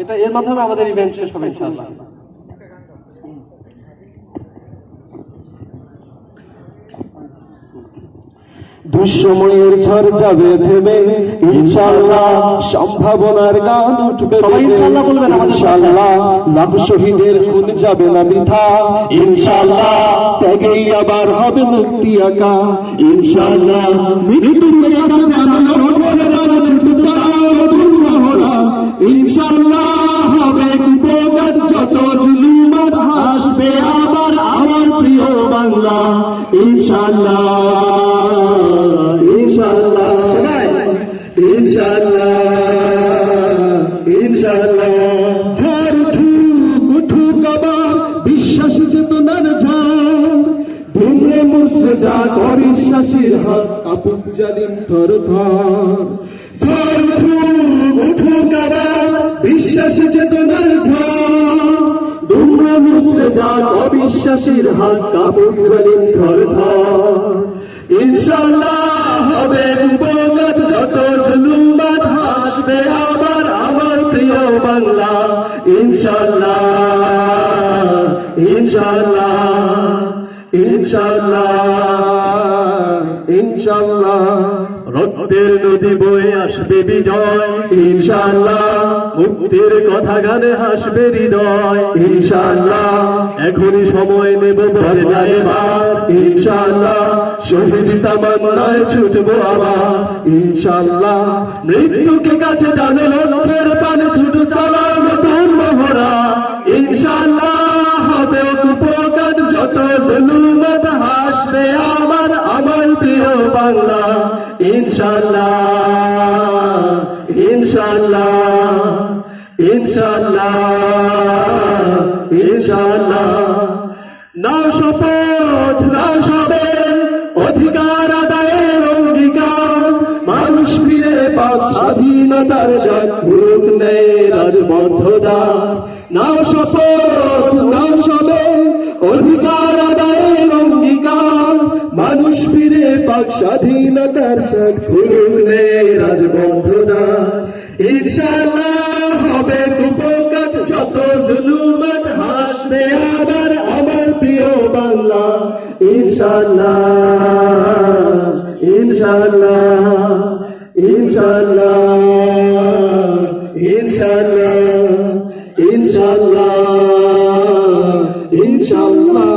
এটা এর মাধ্যমে আমাদের ইভেন্ট শেষ হবে ইনশাআল্লাহ। দুঃসময়ের ঝড় যাবে থেমে ইনশাআল্লাহ, সম্ভাবনার গান উঠবে ইনশাআল্লাহ, লাখ শহীদের খুন যাবে না বৃথা ইনশাআল্লাহ, ত্যাগেই আবার হবে মুক্তি আঁকা ইনশাআল্লাহ, মৃত্যুর কাছে জানানোর ওপরে ছুটে চালাও নতুন মহড়া ইনশাআল্লাহ, হবে কুপকার যত জুলুম আর হাসবে আবার আমার প্রিয় বাংলা ইনশাআল্লাহ ইনশাআল্লাহ ইনশাআল্লাহ ইনশাআল্লাহ। ঝড় উঠুক আবার বিশ্বাসী চেতনার ঝড়, ভেঙে মুছে যাক অবিশ্বাসীর হাত কাঁপুক জালিম থর থর। ঝড় উঠুক আবার বিশ্বাসী চেতনার ঝড়, ভেঙে মুছে যাক অবিশ্বাসীর হাত কাঁপুক জালিম থর থর ইনশাআল্লাহ, হবে উপকার যত জুলুম আর হাসবে আবার আমার প্রিয় বাংলা ইনশাআল্লাহ ইনশাআল্লাহ ইনশাআল্লাহ ইনশাআল্লাহ। রক্তের নদী বয়ে আসবে বিজয় ইনশাআল্লাহ, মুক্তির কথা গানে হাসবে হৃদয় ইনশাআল্লাহ, এখনই সময় নেব বদলা এবার ইনশাআল্লাহ, শহীদ তামান্নায় ছুটবো আবার ইনশাআল্লাহ, মৃত্যুকে কাছে টানে লক্ষ্যের পানে ছুটে চালাও নতুন মহড়া ইনশাআল্লাহ, হবে উপকার যত জুলুম হাসবে আমার আমার প্রিয় বাংলা ইনশাআল্লাহ ইনশাআল্লাহ ইনশাআল্লাহ ইনশাআল্লাহ। নাও শপথ নাও সবে অধিকার আদায়ের অঙ্গীকার, মানুষ ফিরে পাক স্বাধীনতার স্বাদ ঘুরুক নেই রাজবদ্ধদার। নাও শপথ নাও সবে অধিকার আদায়ের অঙ্গীকার, মানুষ ফিরে পাক স্বাধীনতার স্বাদ ঘুরুক নেই রাজবদ্ধদার ইনশাআল্লাহ, হবে উপকার যত জুলুম হাসবে আবার আমার প্রিয় বাংলা ইনশাআল্লাহ ইনশাআল্লাহ ইনশাআল্লাহ ইনশাআল্লাহ ইনশাআল্লাহ ইনশাআল্লাহ।